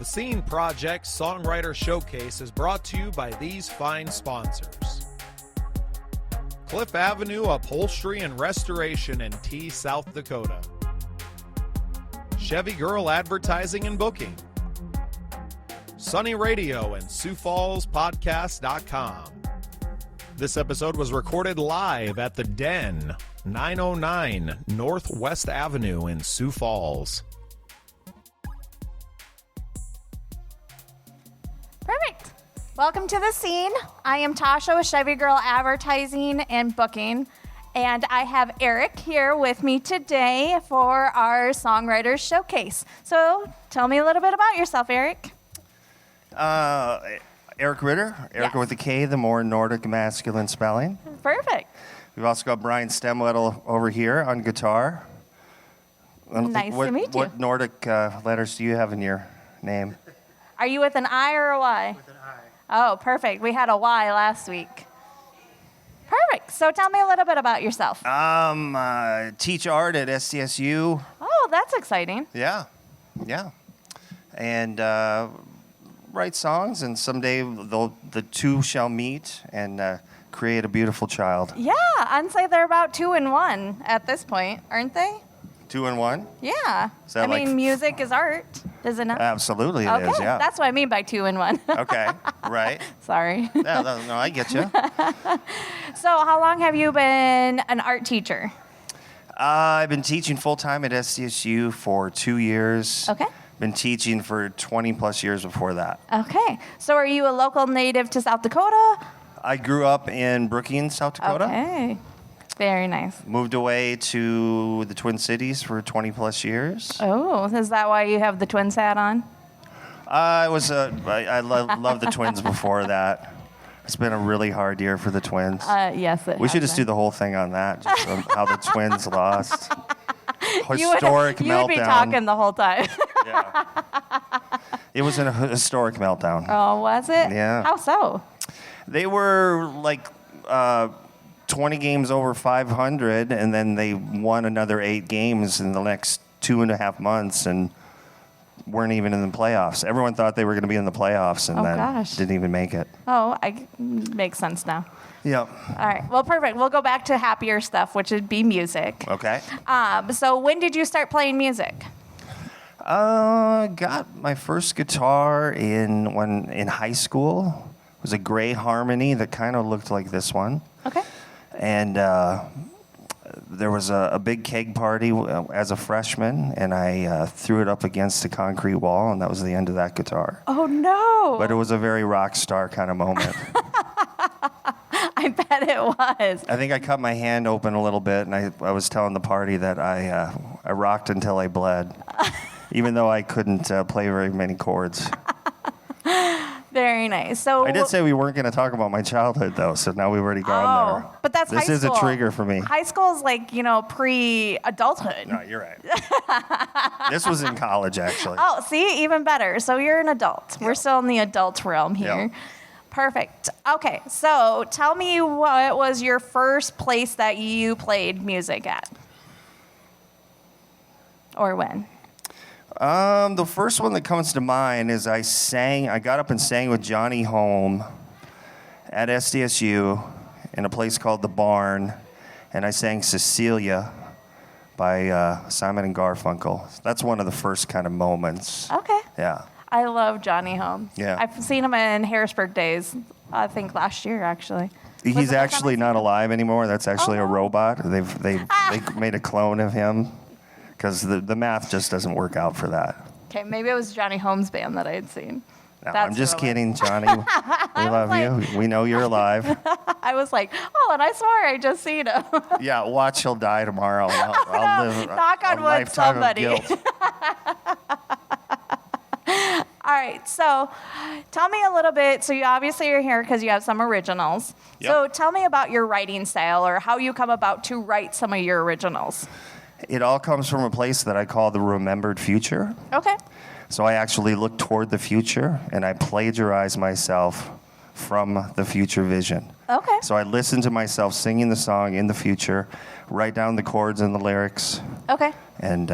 The Scene Project Songwriter Showcase is brought to you by these fine sponsors. Cliff Avenue Upholstery and Restoration in Tea, South Dakota. Chevy Girl Advertising and Booking. Sunny Radio and Sioux Falls Podcast.com. This episode was recorded live at the Den, 909 Northwest Avenue in Sioux Falls. Perfect. Welcome to The Scene. I am Tasha with Chevy Girl Advertising and Booking, and I have Erik here with me today for our Songwriter Showcase. So tell me a little bit about yourself, Erik. Erik Ritter, Erik Yes. with a K, the more Nordic masculine spelling. Perfect. We've also got Brian Stemwedel over here on guitar. Nice to meet you. What Nordic letters do you have in your name? Are you with an I or a Y? With an I. Oh, perfect. We had a Y last week. Perfect. So tell me a little bit about yourself. Teach art at SDSU. Oh, that's exciting. Yeah. And write songs, and someday the two shall meet and create a beautiful child. Yeah, I'd say they're about 2 in 1 at this point, aren't they? 2 in 1? Yeah. Is that like music is art, is it not? Absolutely, it Okay, is. Yeah. that's what I mean by 2 in 1. Okay. Right. Sorry. Yeah. No, I get you. So how long have you been an art teacher? I've been teaching full-time at SDSU for 2 years. Okay. Been teaching for 20 plus years before that. Okay. So are you a local native to South Dakota? I grew up in Brookings, South Dakota. Okay. Very nice. Moved away to the Twin Cities for 20 plus years. Oh, is that why you have the Twins hat on? I loved the Twins before that. It's been a really hard year for the Twins. Yes, it We should has just do the whole thing on that, just on how the Twins lost. been. Historic meltdown. You would be talking the whole time. Yeah. It was a historic meltdown. Oh, was it? Yeah. How so? They were like 20 games over 500, and then they won another 8 games in the next 2.5 months and weren't even in the playoffs. Everyone thought they were going to be in the playoffs and then gosh. didn't even make it. Oh, makes sense now. Yep. All right. Well, perfect. We'll go back to happier stuff, which would be music. Okay. So when did you start playing music? Got my first guitar in high school. It was a gray harmony that kind of looked like this one. Okay. And there was a big keg party as a freshman, and I threw it up against a concrete wall, and that was the end of that guitar. Oh, no. But it was a very rock star kind of moment. I bet it was. I think I cut my hand open a little bit, and I was telling the party that I rocked until I bled, even though I couldn't play very many chords. Very nice. So I did say we weren't going to talk about my childhood, though, so now we've already gone there. But that's This high is school. a trigger for me. High school is like, pre-adulthood. No, you're right. This was in college, actually. Oh, see? Even better. So you're an adult. We're still in the adult realm here. Yeah. Perfect. Okay, so tell me what was your first place that you played music at? Or when? The first one that comes to mind is I got up and sang with Johnny Home at SDSU in a place called The Barn, and I sang Cecilia by Simon and Garfunkel. That's one of the first kind of moments. Okay. Yeah. I love Johnny Home. Yeah. I've seen him in Harrisburg Days, I think last year, actually. Was He's it actually not alive anymore. That's actually Oh, a no. robot. They made a clone of him because the math just doesn't work out for that. Okay, maybe it was Johnny Home's band that I had seen. No, That's I'm just really- kidding, Johnny. We love you. We know you're alive. I was like, oh, and I swore I just seen him. Yeah, watch, he'll die tomorrow. And I'll live Knock on a wood, lifetime somebody. of guilt. All right, so tell me a little bit. So you obviously are here because you have some originals. Yep. So tell me about your writing style or how you come about to write some of your originals. It all comes from a place that I call the remembered future. Okay. So I actually look toward the future, and I plagiarize myself from the future vision. Okay. So I listen to myself singing the song in the future, write down the chords and the lyrics, Okay. and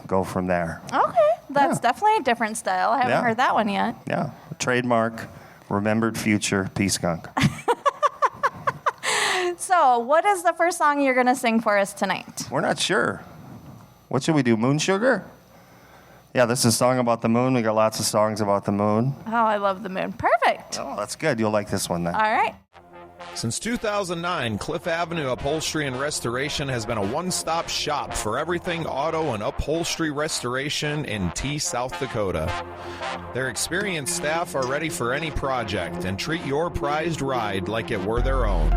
go from there. Okay. That's definitely a different style. I haven't heard that one yet. Yeah. Trademark, remembered future, Pea Skunk. So, what is the first song you're going to sing for us tonight? We're not sure. What should we do? Moon Sugar? Yeah, this is a song about the moon. We got lots of songs about the moon. Oh, I love the moon. Perfect. Oh, that's good. You'll like this one then. All right. Since 2009, Cliff Avenue Upholstery and Restoration has been a one-stop shop for everything auto and upholstery restoration in Tea, South Dakota. Their experienced staff are ready for any project and treat your prized ride like it were their own.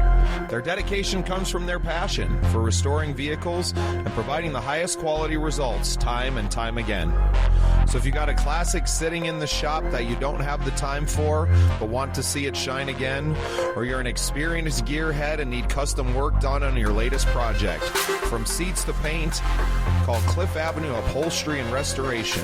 Their dedication comes from their passion for restoring vehicles and providing the highest quality results time and time again. So if you got a classic sitting in the shop that you don't have the time for but want to see it shine again, or you're an experienced gearhead and need custom work done on your latest project, from seats to paint, call Cliff Avenue Upholstery and Restoration,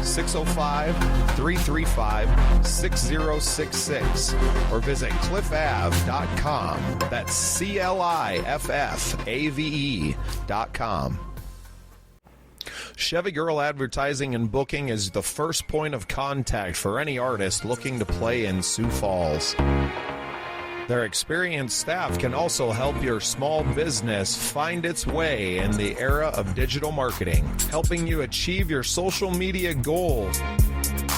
605-335-6066, or visit cliffave.com. That's CLIFFAVE.com. Chevy Girl Advertising and Booking is the first point of contact for any artist looking to play in Sioux Falls. Their experienced staff can also help your small business find its way in the era of digital marketing, helping you achieve your social media goals.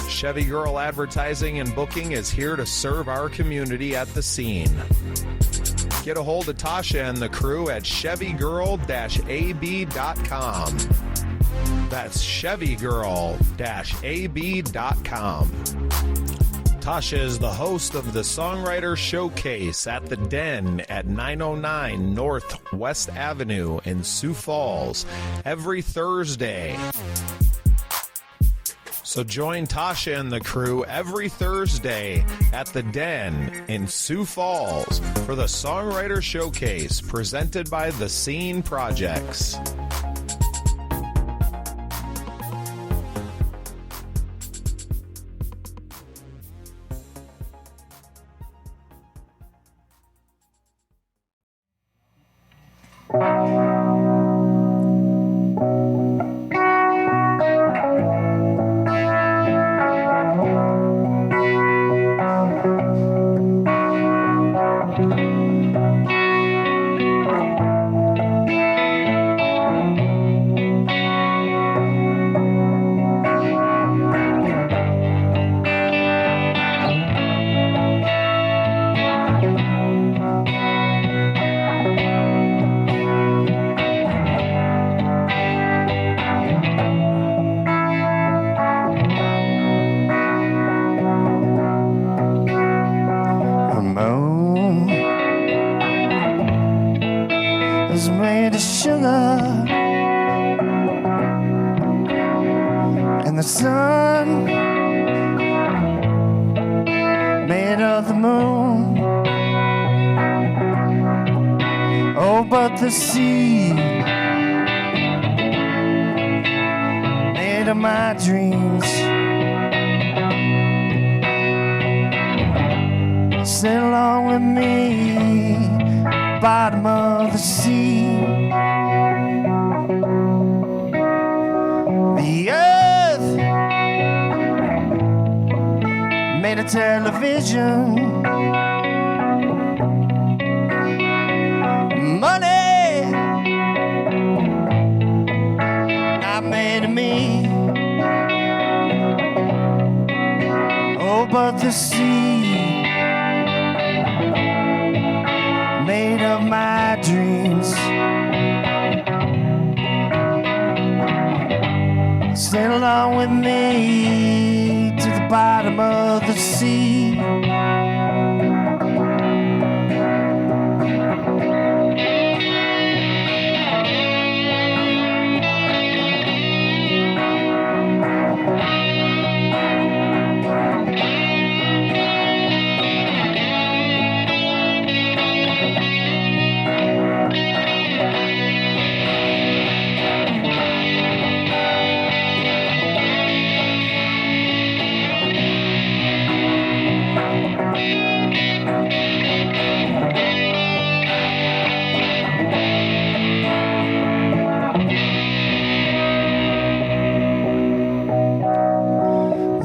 Chevy Girl Advertising and Booking is here to serve our community at the scene. Get a hold of Tasha and the crew at chevygirl-ab.com. That's chevygirl-ab.com. Tasha is the host of the Songwriter Showcase at the Den at 909 North West Avenue in Sioux Falls every Thursday. So join Tasha and the crew every Thursday at the Den in Sioux Falls for the Songwriter Showcase presented by The Scene Projects. The sea made of my dreams. Sail along with me, bottom of the sea. The earth made a television. Money made of me. Oh, but the sea made of my dreams. Sail along with me to the bottom of the sea.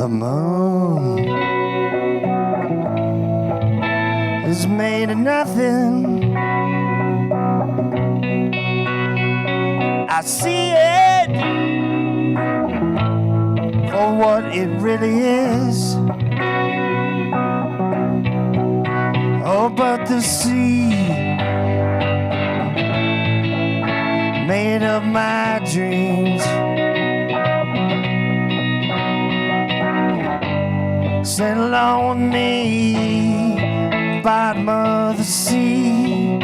the moon is made of nothing. I see it for what it really is. Oh, but the sea made of my dreams. Sail along with me, bottom of the sea.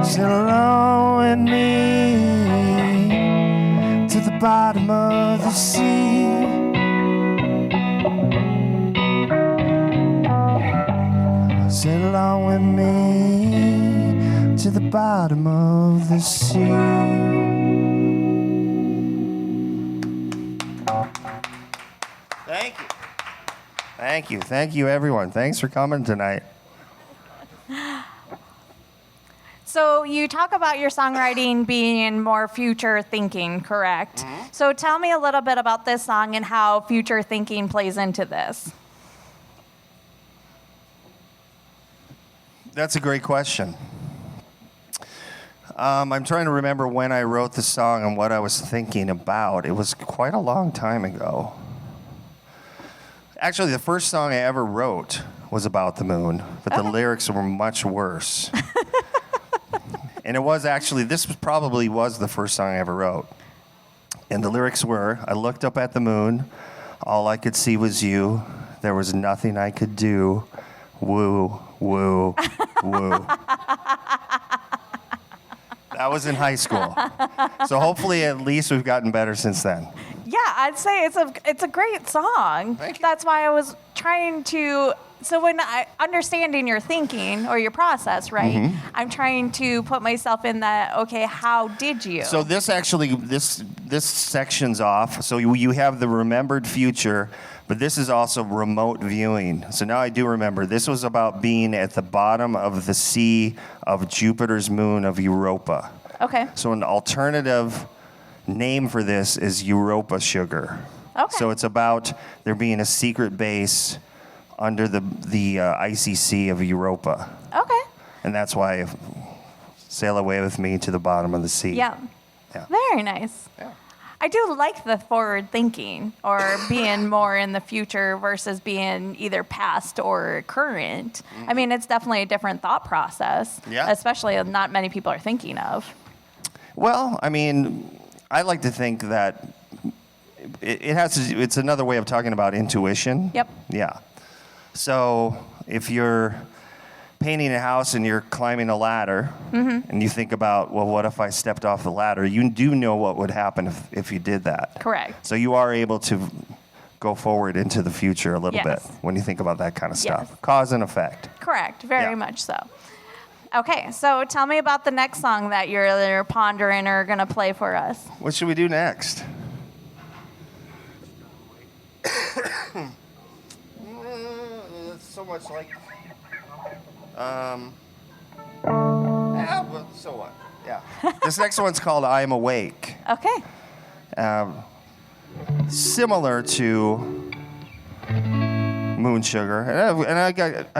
Sail along with me to the bottom of the sea. Sail along with me to the bottom of the sea. Thank you. Thank you. Thank you, everyone. Thanks for coming tonight. So you talk about your songwriting being more future thinking, correct? Mm-hmm. So tell me a little bit about this song and how future thinking plays into this. That's a great question. I'm trying to remember when I wrote the song and what I was thinking about. It was quite a long time ago. Actually, the first song I ever wrote was about the moon, but the lyrics were much worse. And it was actually, probably was the first song I ever wrote. And the lyrics were, I looked up at the moon, all I could see was you. There was nothing I could do. Woo, woo, woo. That was in high school. So hopefully at least we've gotten better since then. Yeah, I'd say it's a great song. Thank you. That's why I was trying to. So when understanding your thinking or your process, right? Mm-hmm. I'm trying to put myself in that. Okay, how did you? So this section's off. So you have the remembered future, but this is also remote viewing. So now I do remember. This was about being at the bottom of the sea of Jupiter's moon of Europa. Okay. So an alternative name for this is Europa Sugar. Okay. So it's about there being a secret base under the icy sea of Europa. Okay. And that's why sail away with me to the bottom of the sea. Yeah. Very nice. Yeah. I do like the forward thinking or being more in the future versus being either past or current. I mean, it's definitely a different thought process, especially not many people are thinking of. Well, I mean, I like to think that it's another way of talking about intuition. Yep. Yeah. So if you're painting a house and you're climbing a ladder, mm-hmm. and you think about, well, what if I stepped off the ladder? You do know what would happen if you did that. Correct. So you are able to go forward into the future a little bit when you think about that kind of stuff. Yes. Cause and effect. Correct. Very much so. Okay, so tell me about the next song that you're pondering or going to play for us. What should we do next? So much like, but so what? Yeah. This next one's called "I'm Awake." Okay. Similar to Moon Sugar, and I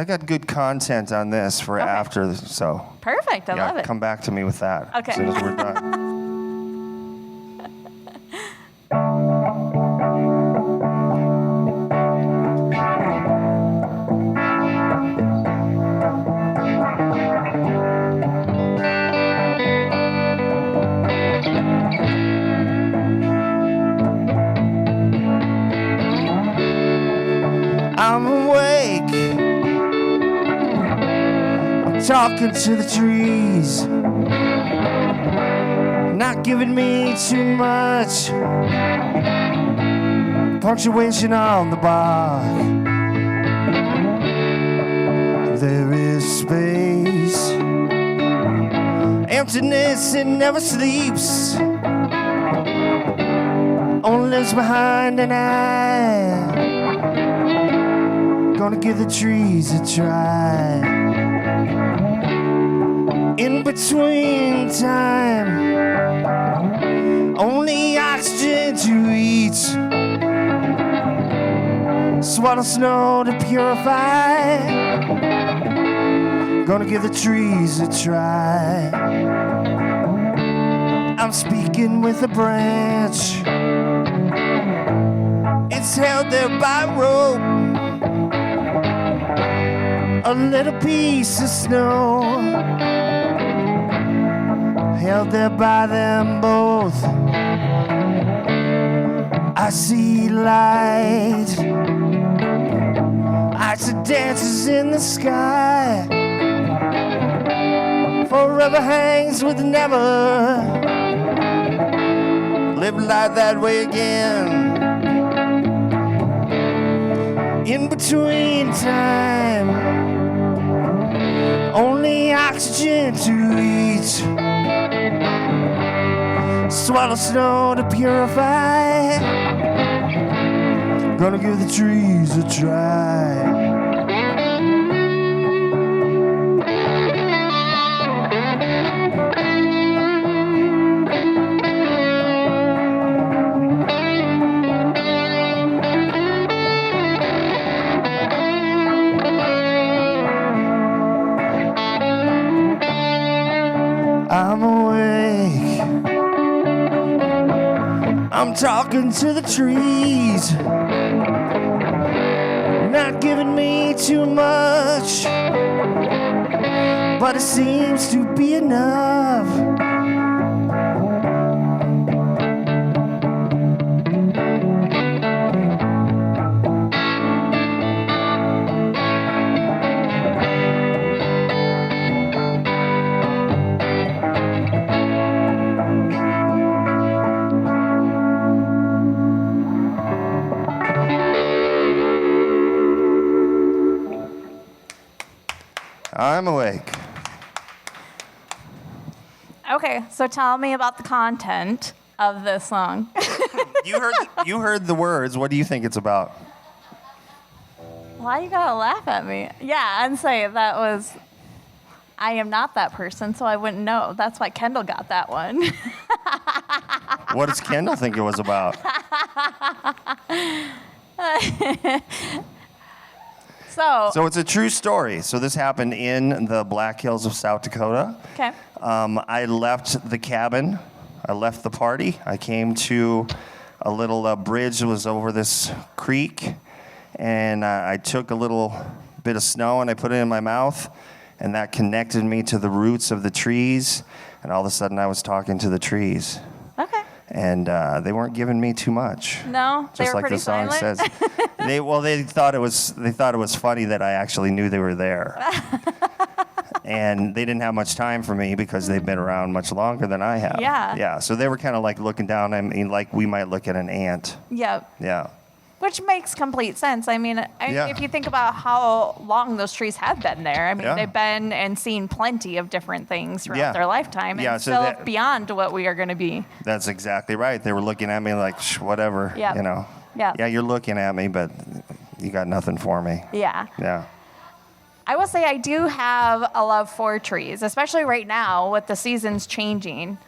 got good content on this for after. So perfect. I love it. Come back to me with that as soon as we're done. I'm awake, I'm talking to the trees, not giving me too much punctuation on the bar. There is space, emptiness, it never sleeps, only lives behind an eye. Gonna give the trees a try. In between time, only oxygen to streets. Swallow snow to purify. Gonna give the trees a try. I'm speaking with a branch. It's held there by rope. A little piece of snow, held there by them both. I see light. I see dances in the sky. Forever hangs with never. Live life that way again. In between time, only oxygen to eat. Swallow snow to purify. Gonna give the trees a try. I'm awake. I'm talking to the trees. Not giving me too much, but it seems to be enough. I'm awake. Okay, so tell me about the content of this song. You heard the words. What do you think it's about? Why you gotta laugh at me? Yeah, and say that was. I am not that person, so I wouldn't know. That's why Kendall got that one. What does Kendall think it was about? So it's a true story. So this happened in the Black Hills of South Dakota. Okay. I left the cabin. I left the party. I came to a little bridge that was over this creek, and I took a little bit of snow and I put it in my mouth, and that connected me to the roots of the trees, and all of a sudden I was talking to the trees. Okay. And they weren't giving me too much. No, they Just were like pretty the song silent. says. They thought it was funny that I actually knew they were there. And they didn't have much time for me because they've been around much longer than I have. Yeah. Yeah. So they were kind of like looking down at me like we might look at an ant. Yep. Yeah. Which makes complete sense. I mean, Yeah. if you think about how long those trees have been there, I mean, Yeah. they've been and seen plenty of different things throughout Yeah. their lifetime, Yeah, and so still that- beyond what we are going to be. That's exactly right. They were looking at me like, whatever. Yep. You know. Yep. Yeah, you're looking at me, but you got nothing for me. Yeah. Yeah. I will say I do have a love for trees, especially right now with the seasons changing.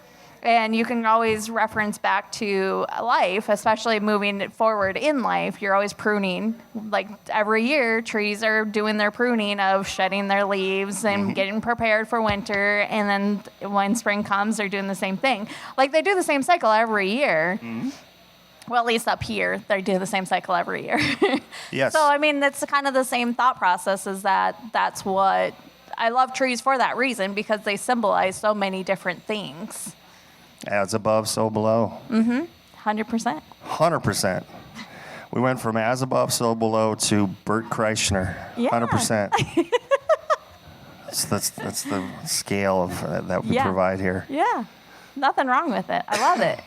And you can always reference back to life, especially moving forward in life. You're always pruning. Like every year, trees are doing their pruning of shedding their leaves and getting prepared for winter. And then when spring comes, they're doing the same thing. Like they do the same cycle every year. Well, at least up here, they do the same cycle every year. Yes. So, I mean, that's kind of the same thought process, is that's what I love trees for, that reason, because they symbolize so many different things. As above, so below. 100%. 100%. We went from as above, so below to Bert Kreischer. Yeah. 100%. That's the scale of that we Yeah. provide here. Yeah, nothing wrong with it. I love it.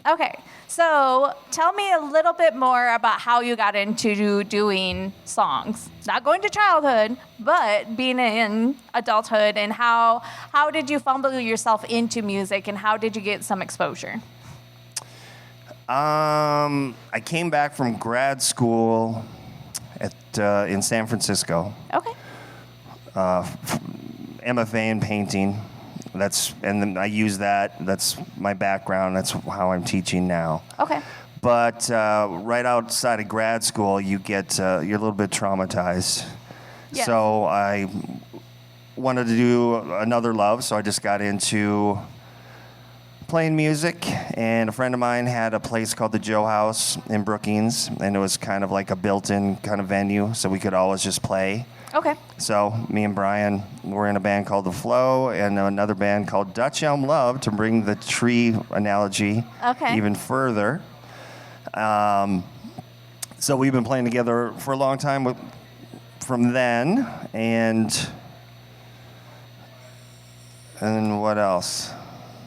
Okay, so tell me a little bit more about how you got into doing songs. Not going to childhood, but being in adulthood, and how did you fumble yourself into music, and how did you get some exposure? I came back from grad school in San Francisco. Okay. MFA in painting. And then I use that. That's my background. That's how I'm teaching now. Okay. But right outside of grad school, you're a little bit traumatized. Yes. So I wanted to do another love, so I just got into playing music, and a friend of mine had a place called the Joe House in Brookings, and it was kind of like a built-in kind of venue, so we could always just play. Okay. So me and Brian were in a band called The Flow and another band called Dutch Elm Love, to bring the tree analogy even further. So we've been playing together for a long time from then, and what else?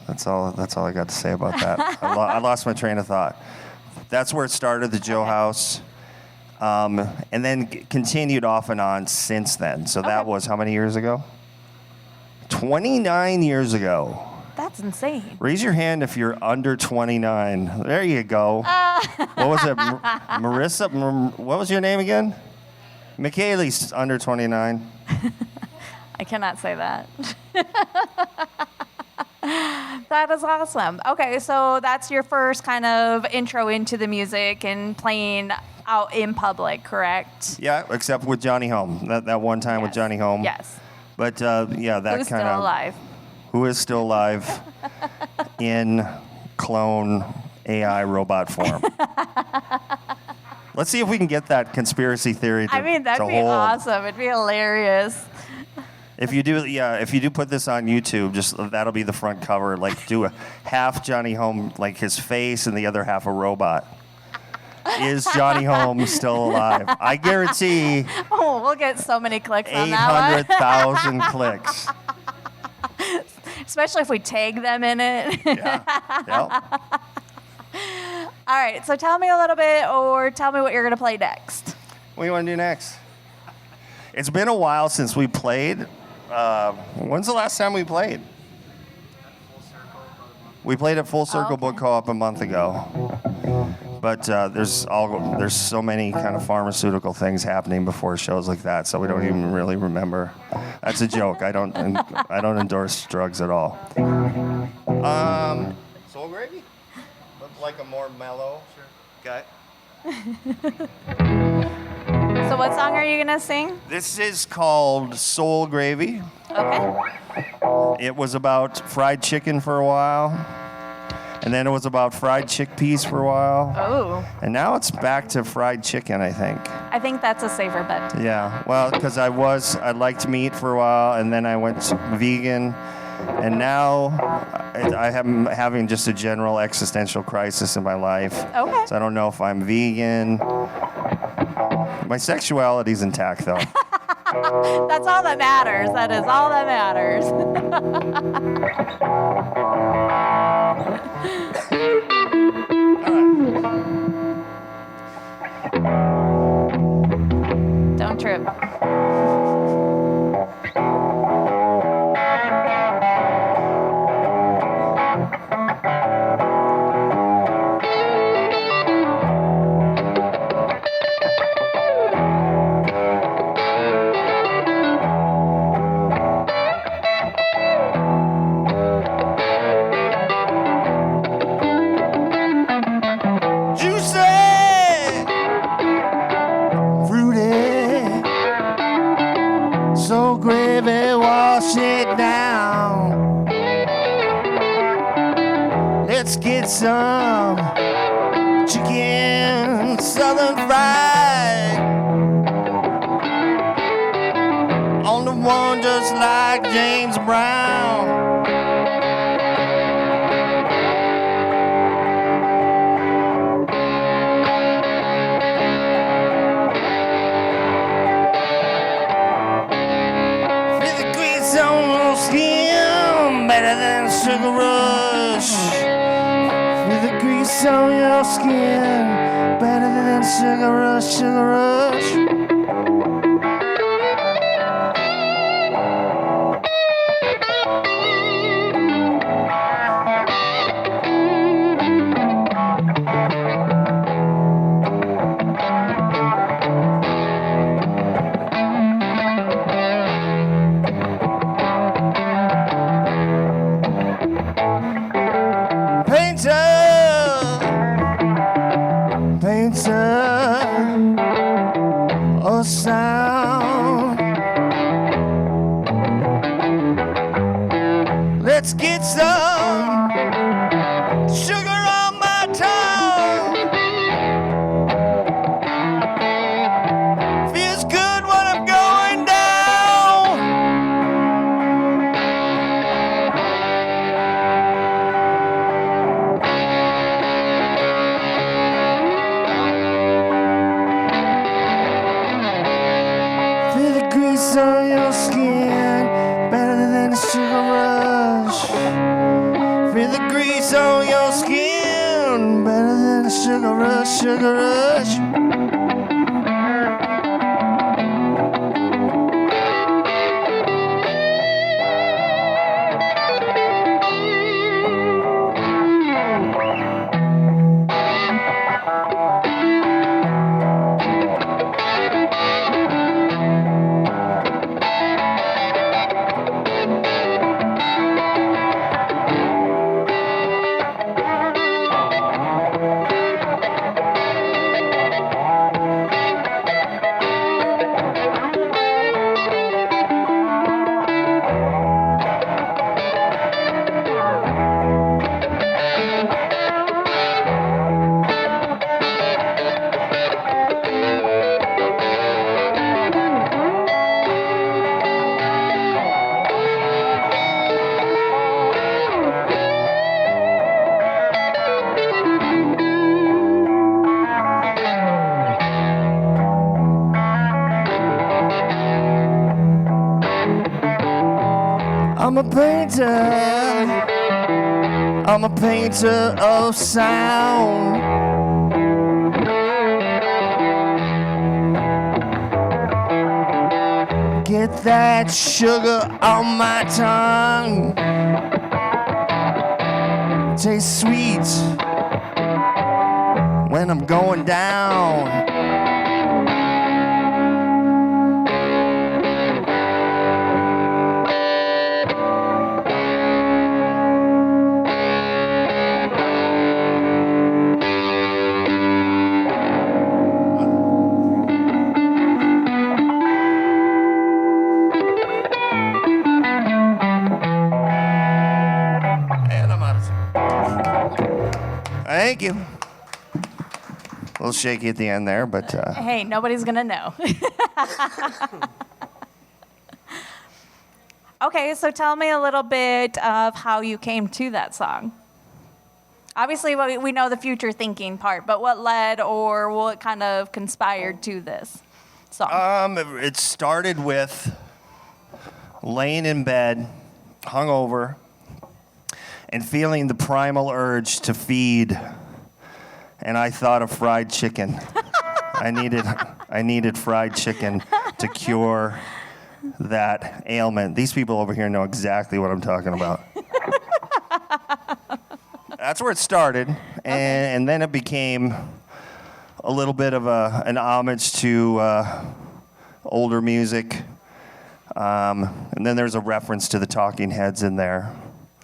That's all I got to say about that. I lost my train of thought. That's where it started, the Joe House. And then continued off and on since then. So that was how many years ago? 29 years ago. That's insane. Raise your hand if you're under 29. There you go. What was it? Marissa? What was your name again? Michaeli's under 29. I cannot say that. That is awesome. Okay, so that's your first kind of intro into the music and playing out in public, correct? Yeah, except with Johnny Home. That one time with Johnny Home. Yes. But yeah, that Who's kind still of alive? Who is still alive in clone AI robot form. Let's see if we can get that conspiracy theory to I mean, that'd to be hold. awesome. It'd be hilarious. If you do put this on YouTube, just that'll be the front cover. Like, do a half Johnny Home, like his face, and the other half a robot. Is Johnny Home still alive? I guarantee. Oh, we'll get so many clicks on that 800,000 clicks. one. Especially if we tag them in it. Yeah. Yep. All right, so tell me a little bit, or tell me what you're going to play next. What do you want to do next? It's been a while since we played. When's the last time we played? We played at Full Circle Book Co-op a month ago. But there's so many kind of pharmaceutical things happening before shows like that, so we don't even really remember. That's a joke. I don't endorse drugs at all. Soul Gravy? Look like a more mellow. Sure. Okay. So what song are you going to sing? This is called Soul Gravy. Okay. It was about fried chicken for a while, and then it was about fried chickpeas for a while. Oh. And now it's back to fried chicken, I think. I think that's a safer bet. Yeah, well, because I liked meat for a while, and then I went vegan, and now I'm having just a general existential crisis in my life. Okay. So I don't know if I'm vegan. My sexuality's intact, though. That's all that matters. That is all that matters. Don't trip. Some chicken southern fried on the one just like James Brown. Feel the grease on your skin better than a sugar rush. The grease on your skin, better than sugar rush, sugar rush. Let's get some sugar on my tongue. Feels good when I'm going down. Feel the grease on your skin, better than a sugar rush. Feel the grease on your skin, better than a sugar rush, sugar rush. I'm a painter. I'm a painter of sound. Get that sugar on my tongue. Tastes sweet when I'm going down. Thank you. A little shaky at the end there, but... Hey, nobody's going to know. Okay, so tell me a little bit of how you came to that song. Obviously, we know the future thinking part, but what led or what kind of conspired to this song? It started with laying in bed, hungover, and feeling the primal urge to feed. And I thought of fried chicken. I needed fried chicken to cure that ailment. These people over here know exactly what I'm talking about. That's where it started, and then it became a little bit of an homage to older music. And then there's a reference to the Talking Heads in there.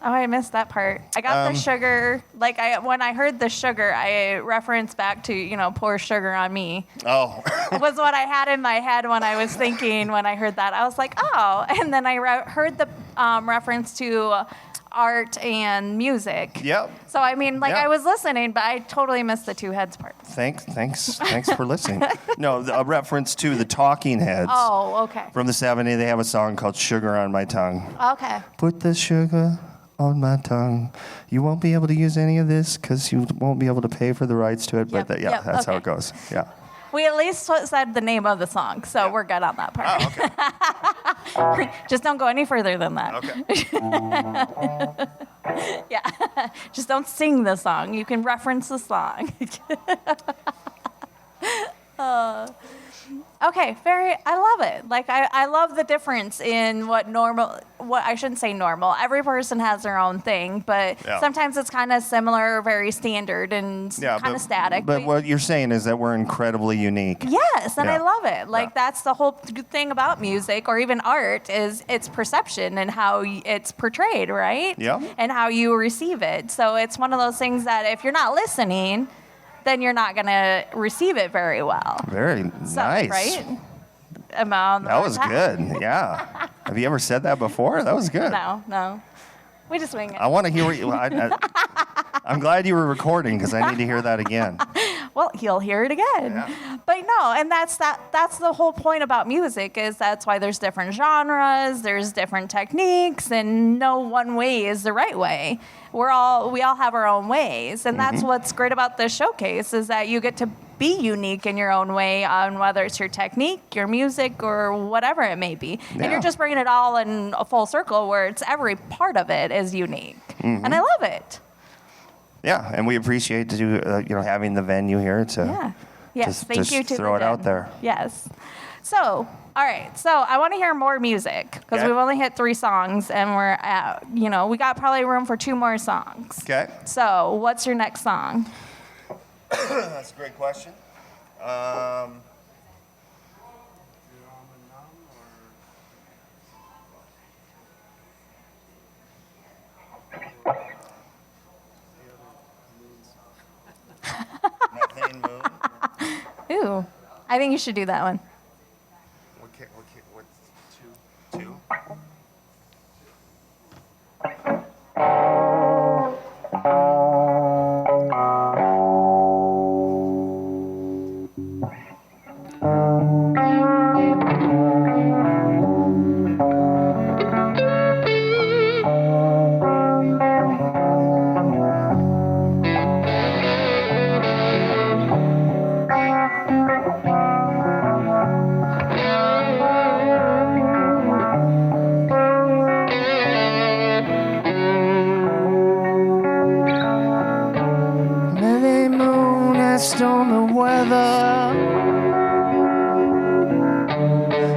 Oh, I missed that part. I got the sugar. Like when I heard the sugar, I referenced back to, pour sugar on me. Oh. Was what I had in my head when I was thinking when I heard that. I was like, oh. And then I heard the reference to art and music. Yep. So, I mean, Yep. I was listening, but I totally missed the two heads part. Thanks for listening. No, a reference to the Talking Heads. Oh, okay. From the 70s, they have a song called Sugar on My Tongue. Okay. Put the sugar on my tongue. You won't be able to use any of this because you won't be able to pay for the rights to it. Yep, But that's how it goes. Yeah. We at least said the name of the song, so we're good on that part. Oh, okay. Just don't go any further than that. Okay. Yeah. Just don't sing the song. You can reference the song. Okay, I love it. I love the difference in what I shouldn't say normal. Every person has their own thing, but sometimes it's kind of similar, very standard, and kind of static. But what you're saying is that we're incredibly unique. Yes, and I love it. That's the whole thing about music or even art is its perception and how it's portrayed, right? Yeah. And how you receive it. So it's one of those things that if you're not listening, then you're not going to receive it very well. Very nice. Right? That was good. Yeah. Have you ever said that before? That was good. No. We just wing it. I want to hear what you. I'm glad you were recording because I need to hear that again. Well, he'll hear it again. Yeah. But no, and that's the whole point about music is that's why there's different genres, there's different techniques, and no one way is the right way. We all have our own ways, and that's what's great about this showcase is that you get to be unique in your own way on whether it's your technique, your music, or whatever it may be. Yeah. And you're just bringing it all in a full circle where it's every part of it is unique. And I love it. Yeah, and we appreciate having the venue here to. Yeah. Yes, thank just you to throw the it out Den. there. Yes. So, all right. So I want to hear more music because Okay. we've only hit 3 songs and we're at, we got probably room for 2 more songs. Okay. So what's your next song? That's a great question. Methane Moon. Ooh, I think you should do that one. What's two? Methane Moon and stormy weather.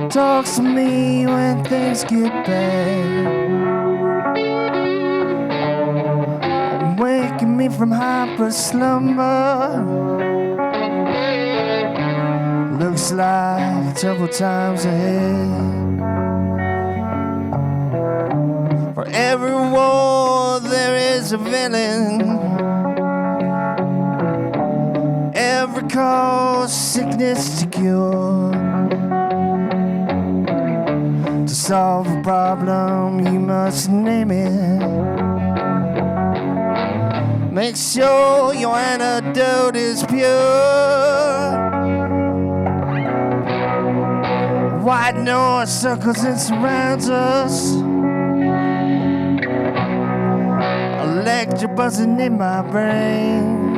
Talks to me when things get bad. Waking me from hyper slumber. Looks like trouble times ahead. For every war there is a villain. Every cause sickness to cure. To solve a problem, you must name it. Make sure your antidote is pure. White noise circles and surrounds us. Electric buzzing in my brain.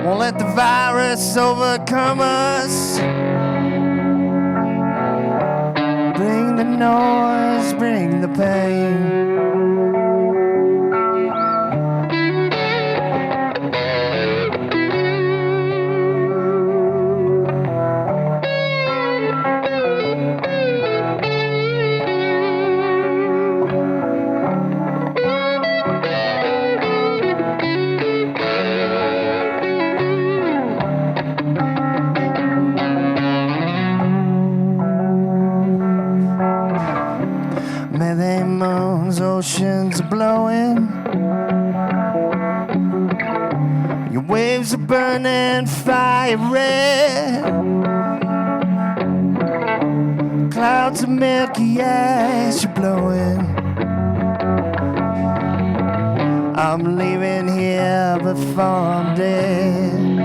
Won't let the virus overcome us. Bring the noise, bring the pain. Methane moons, oceans are blowing. Your waves are burning fire red. Clouds of milky ash are blowing. I'm leaving here before I'm dead.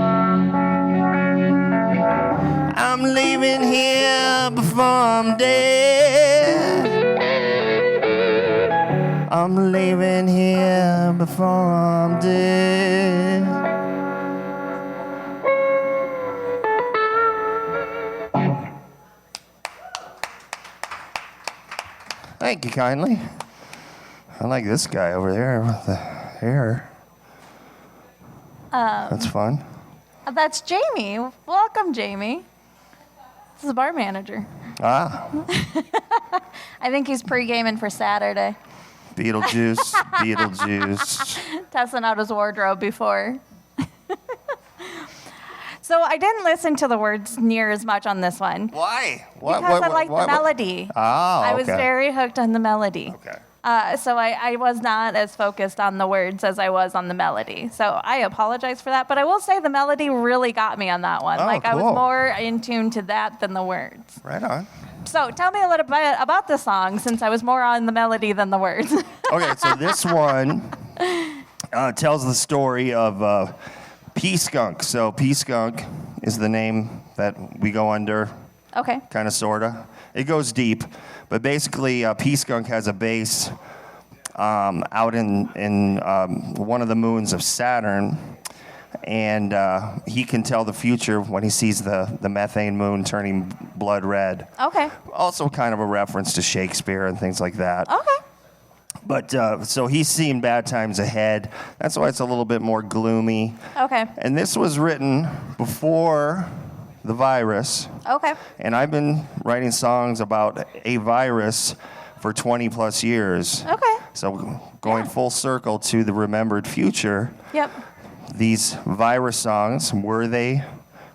I'm leaving here before I'm dead. I'm leaving here before I'm dead. Thank you kindly. I like this guy over there with the hair. That's fun. That's Jamie. Welcome, Jamie. This is the bar manager. Ah, I think he's pre-gaming for Saturday. Beetlejuice, Beetlejuice. Testing out his wardrobe before. So I didn't listen to the words near as much on this one. Why? Because I like the melody. Oh, okay. I was very hooked on the melody. Okay. So I was not as focused on the words as I was on the melody. So I apologize for that. But I will say the melody really got me on that one. Oh, I was cool. more in tune to that than the words. Right on. So tell me a little bit about the song, since I was more on the melody than the words. Okay, so this one tells the story of Pea Skunk. So Pea Skunk is the name that we go under, Okay. kind of, sort of. It goes deep, but basically Pea Skunk has a base out in one of the moons of Saturn, and he can tell the future when he sees the methane moon turning blood red. Okay. Also kind of a reference to Shakespeare and things like that. Okay. But so he's seen bad times ahead. That's why it's a little bit more gloomy. Okay. And this was written before the virus. Okay. And I've been writing songs about a virus for 20 plus years. Okay. So going full circle to the remembered future, Yep. these virus songs, were they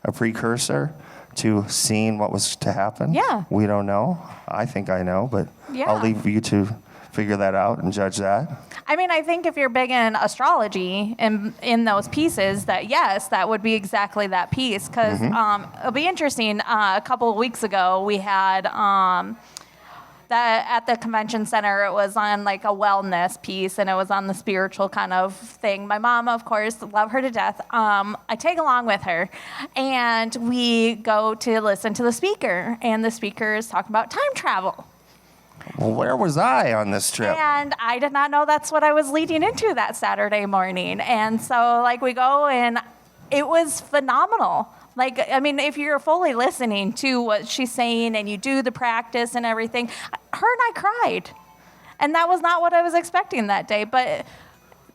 a precursor to seeing what was to happen? Yeah. We don't know. I think I know, but Yeah. I'll leave you to figure that out and judge that. I mean, I think if you're big in astrology and in those pieces, that yes, that would be exactly that piece. Because it'll be interesting. A couple of weeks ago, we had that at the convention center. It was on like a wellness piece, and it was on the spiritual kind of thing. My mom, of course, love her to death. I tag along with her, and we go to listen to the speaker, and the speaker is talking about time travel. Well, where was I on this trip? And I did not know that's what I was leading into that Saturday morning. And so, like, we go, and it was phenomenal. Like, I mean, if you're fully listening to what she's saying and you do the practice and everything, her and I cried. And that was not what I was expecting that day. But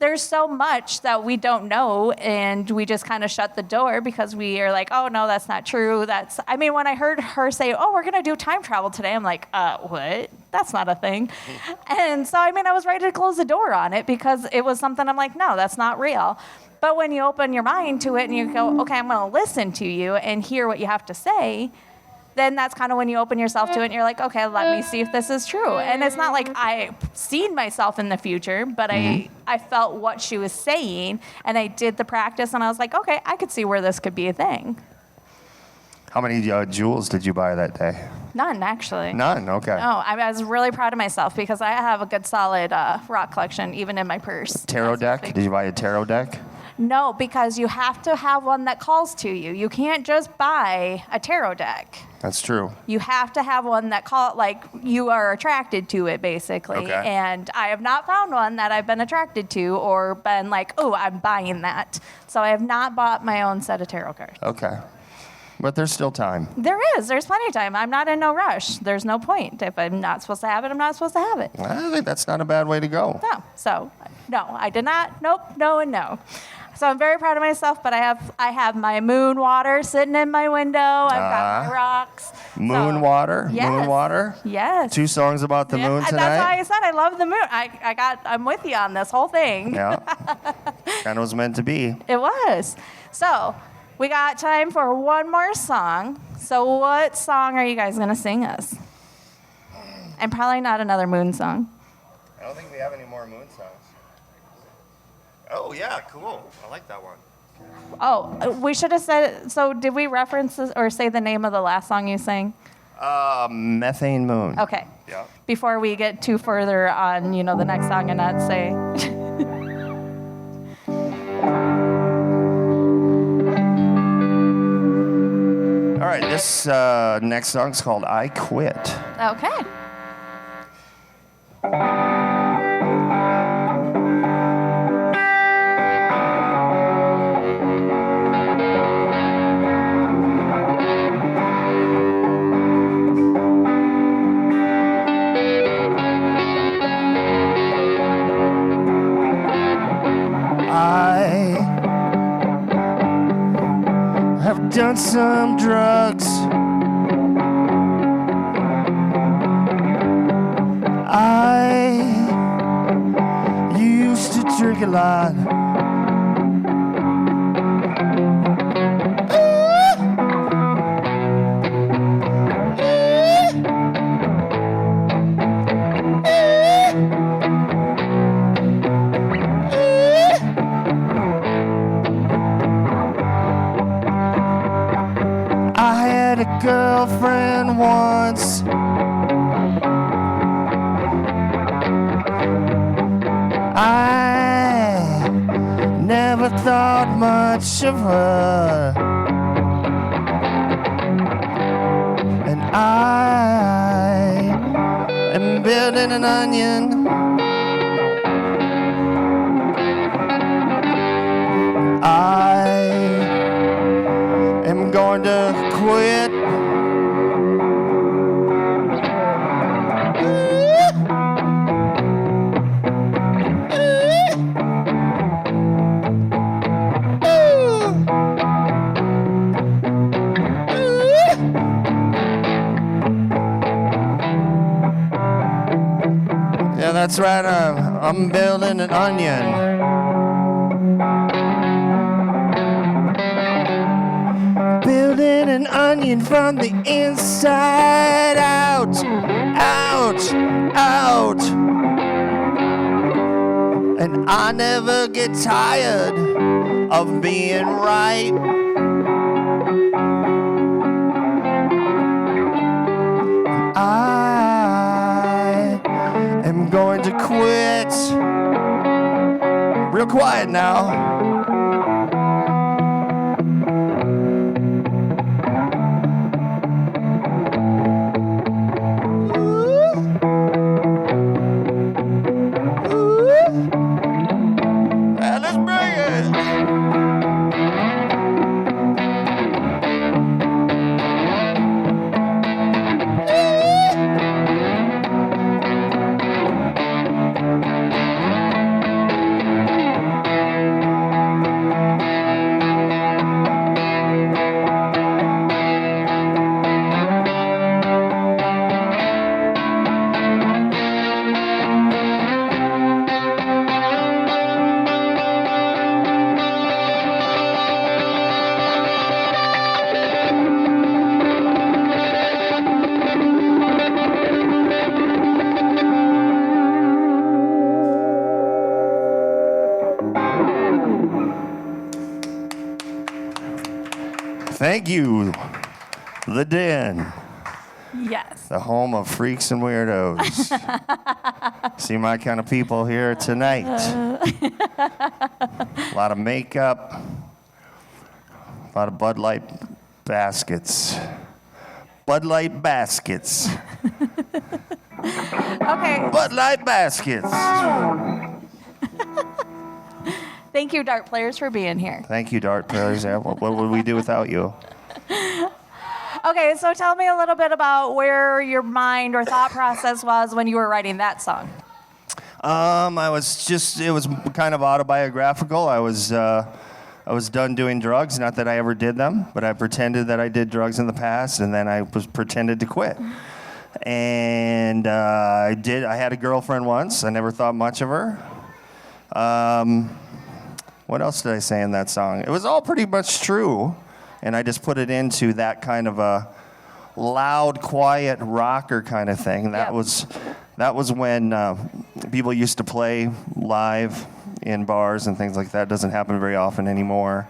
there's so much that we don't know, and we just kind of shut the door because we are like, oh, no, that's not true. I mean, when I heard her say, oh, we're going to do time travel today, I'm like, what? That's not a thing. And so, I mean, I was ready to close the door on it because it was something I'm like, no, that's not real. But when you open your mind to it and you go, okay, I'm going to listen to you and hear what you have to say, then that's kind of when you open yourself to it and you're like, okay, let me see if this is true. And it's not like I seen myself in the future, but I felt what she was saying, and I did the practice, and I was like, okay, I could see where this could be a thing. How many jewels did you buy that day? None, actually. None, okay. No, I was really proud of myself because I have a good solid rock collection, even in my purse. Tarot deck? Did you buy a tarot deck? No, because you have to have one that calls to you. You can't just buy a tarot deck. That's true. You have to have one that you are attracted to it, basically. Okay. And I have not found one that I've been attracted to or been like, oh, I'm buying that. So I have not bought my own set of tarot cards. Okay. But there's still time. There is. There's plenty of time. I'm not in no rush. There's no point. If I'm not supposed to have it, I'm not supposed to have it. I think that's not a bad way to go. No. So, no, I did not. Nope, no, and no. So I'm very proud of myself, but I have my moon water sitting in my window. I've got my rocks. Moon water? Yes. Moon water? Yes. 2 songs about the moon tonight? That's why I said I love the moon. I'm with you on this whole thing. Yeah. Kind of was meant to be. It was. So we got time for one more song. So what song are you guys going to sing us? And probably not another moon song. I don't think we have any more moon songs. Oh, yeah, cool. I like that one. Oh, we should have said, so did we reference this or say the name of the last song you sang? Methane Moon. Okay. Yeah. Before we get too further on, the next song and not say. All right, this next song's called I Quit. Okay. Done some drugs. I used to drink a lot. Girlfriend once never thought much of her. And I am building an onion. I am going to quit. Yeah, that's right. I'm building an onion. Building an onion from the inside out, out, out. And I never get tired of being right. I am going to quit. Real quiet now. Let's bring it. Thank you, The Den, Yes. the home of freaks and weirdos. See my kind of people here tonight. A lot of makeup, a lot of Bud Light baskets. Bud Light baskets. Okay. Bud Light baskets. Thank you, dart players, for being here. Thank you, dart players. What would we do without you? Okay, so tell me a little bit about where your mind or thought process was when you were writing that song. It was kind of autobiographical. I was done doing drugs. Not that I ever did them, but I pretended that I did drugs in the past, and then I pretended to quit. And I had a girlfriend once. I never thought much of her. What else did I say in that song? It was all pretty much true, and I just put it into that kind of a loud, quiet rocker kind of thing. That was when people used to play live in bars and things like that. It doesn't happen very often anymore,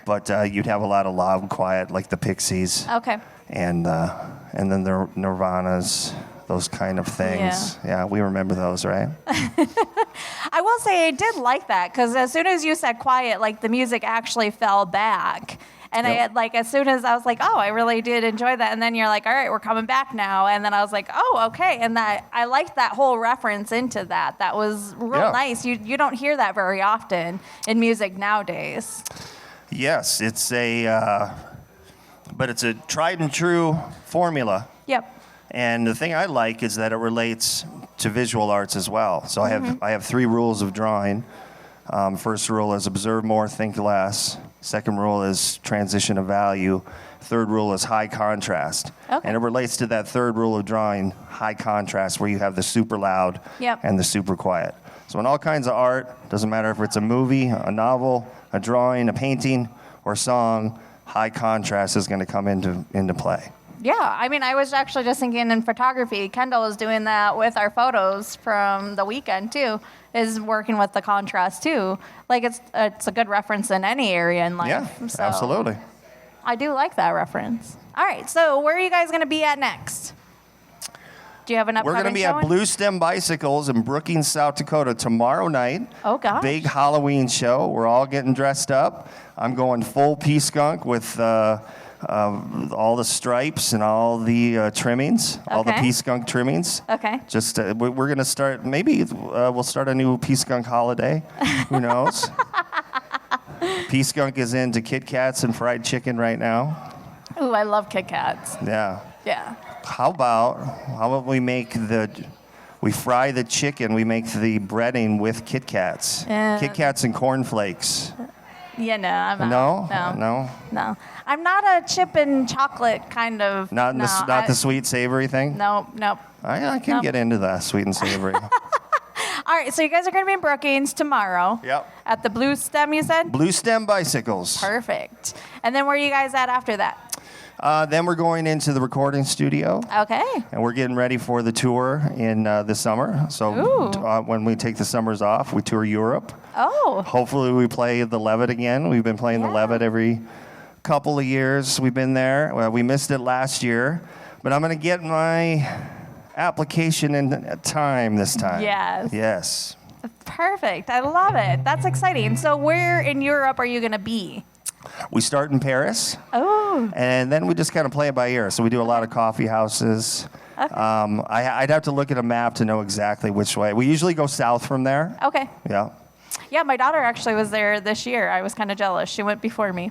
but you'd have a lot of loud, quiet, like the Pixies. Okay. And then the Nirvanas. Those kind of things. Yeah, we remember those, right? I will say I did like that, because as soon as you said quiet, like the music actually fell back. And Yep. I had, like, as soon as I was like, oh, I really did enjoy that. And then you're like, all right, we're coming back now. And then I was like, oh, okay. And that I liked that whole reference into that. That was real nice. You don't hear that very often in music nowadays. Yes, it's but it's a tried and true formula. Yep. And the thing I like is that it relates to visual arts as well. So I have 3 rules of drawing. First rule is observe more, think less. Second rule is transition of value. Third rule is high contrast. Okay. And it relates to that third rule of drawing, high contrast, where you have the super loud and the super quiet. So in all kinds of art, doesn't matter if it's a movie, a novel, a drawing, a painting, or a song, high contrast is going to come into play. Yeah, I mean, I was actually just thinking in photography, Kendall is doing that with our photos from the weekend too, is working with the contrast too. Like it's a good reference in any area in life. Yeah, so absolutely. I do like that reference. All right, so where are you guys going to be at next? Do you have an We're upcoming going to be showing? at Blue Stem Bicycles in Brookings, South Dakota tomorrow night. Oh, gosh. Big Halloween show. We're all getting dressed up. I'm going full pea skunk with all the stripes and all the trimmings, all the Okay. pea skunk trimmings. Okay. Just we're going to start, maybe we'll start a new pea skunk holiday. Who knows? Pea skunk is into Kit Kats and fried chicken right now. Ooh, I love Kit Kats. Yeah. Yeah. How about we fry the chicken, we make the breading with Kit Kats. Kit Kats and cornflakes. Yeah, no, I'm not. No? I'm not a chip and chocolate kind of. Not the sweet savory thing? Nope. I can get into that sweet and savory. All right, so you guys are going to be in Brookings tomorrow. Yep. At the Blue Stem, you said? Blue Stem Bicycles. Perfect. And then where are you guys at after that? Then we're going into the recording studio. Okay. And we're getting ready for the tour in the summer. So when we take the summers off, we tour Europe. Oh. Hopefully we play the Levitt again. We've been playing the Levitt every couple of years we've been there. Well, we missed it last year. But I'm going to get my application in time this time. Yes. Yes. Perfect. I love it. That's exciting. So where in Europe are you going to be? We start in Paris. Oh. And then we just kind of play it by ear. So we do a lot of coffee houses. Okay. I'd have to look at a map to know exactly which way. We usually go south from there. Okay. Yeah. Yeah, my daughter actually was there this year. I was kind of jealous. She went before me.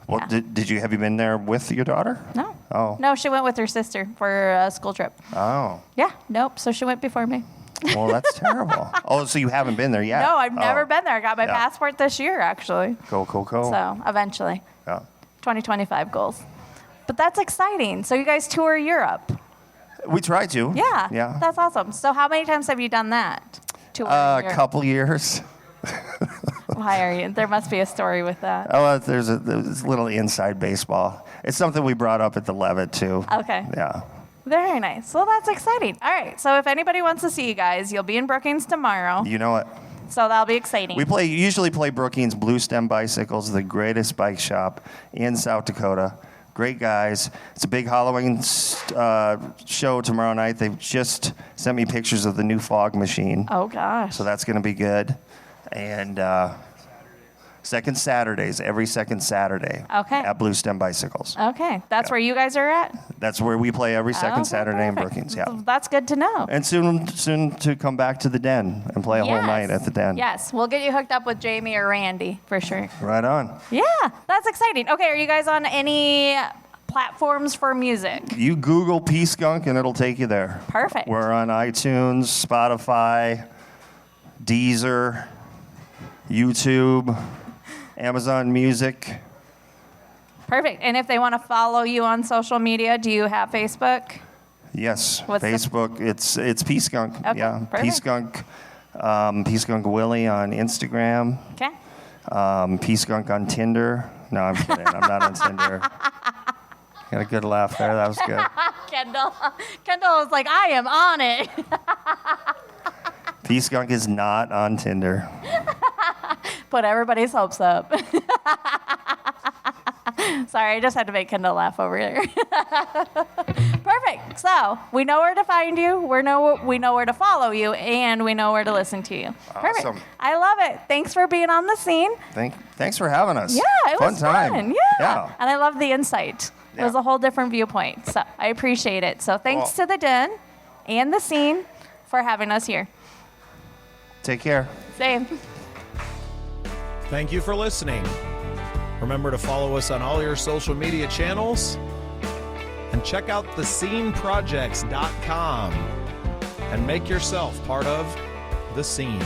Well, Yeah. have you been there with your daughter? No. Oh. No, she went with her sister for a school trip. Oh. Yeah. Nope. So she went before me. Well, that's terrible. Oh, so you haven't been there yet? No, I've never Oh. been there. I got my Yeah. passport this year, actually. Cool. So eventually, Yeah. 2025 goals. But that's exciting. So you guys tour Europe. We try to. Yeah. Yeah. That's awesome. So how many times have you done that? Tour A Europe? couple years. Why are you? There must be a story with that. Oh, there's a little inside baseball. It's something we brought up at the Levitt, too. Okay. Yeah. Very nice. Well, that's exciting. All right. So if anybody wants to see you guys, you'll be in Brookings tomorrow. You know what? So that'll be exciting. We usually play Brookings Blue Stem Bicycles, the greatest bike shop in South Dakota. Great guys. It's a big Halloween show tomorrow night. They've just sent me pictures of the new fog machine. Oh, gosh. So that's going to be good. And second Saturdays, every second Saturday. Okay. At Blue Stem Bicycles. Okay. That's where you guys are at? That's where we play every second Okay, Saturday in perfect. Brookings. Yeah. That's good to know. And soon to come back to the Den and play a whole night at the Den. Yes. We'll get you hooked up with Jamie or Randy for sure. Right on. Yeah. That's exciting. Okay. Are you guys on any platforms for music? You Google Pea Skunk and it'll take you there. Perfect. We're on iTunes, Spotify, Deezer, YouTube, Amazon Music. Perfect. And if they want to follow you on social media, do you have Facebook? Yes, What's the- Facebook. It's Pea Skunk. Okay, Yeah, Pea perfect. Skunk. Pea Skunk Willie on Instagram. Okay. Pea Skunk on Tinder. No, I'm kidding. I'm not on Tinder. Got a good laugh there. That was good. Kendall was like, I am on it. Pea Skunk is not on Tinder. Put everybody's hopes up. Sorry, I just had to make Kendall laugh over here. Perfect. So we know where to find you. We know where to follow you, and we know where to listen to you. Perfect. Awesome. I love it. Thanks for being on the scene. Thanks for having us. Yeah, it Fun was time. fun. Yeah. And I love the insight. It was Yeah. a whole different viewpoint. So I appreciate it. So thanks Well- to the Den and the scene for having us here. Take care. Same. Thank you for listening. Remember to follow us on all your social media channels and check out thesceneprojects.com and make yourself part of The Scene.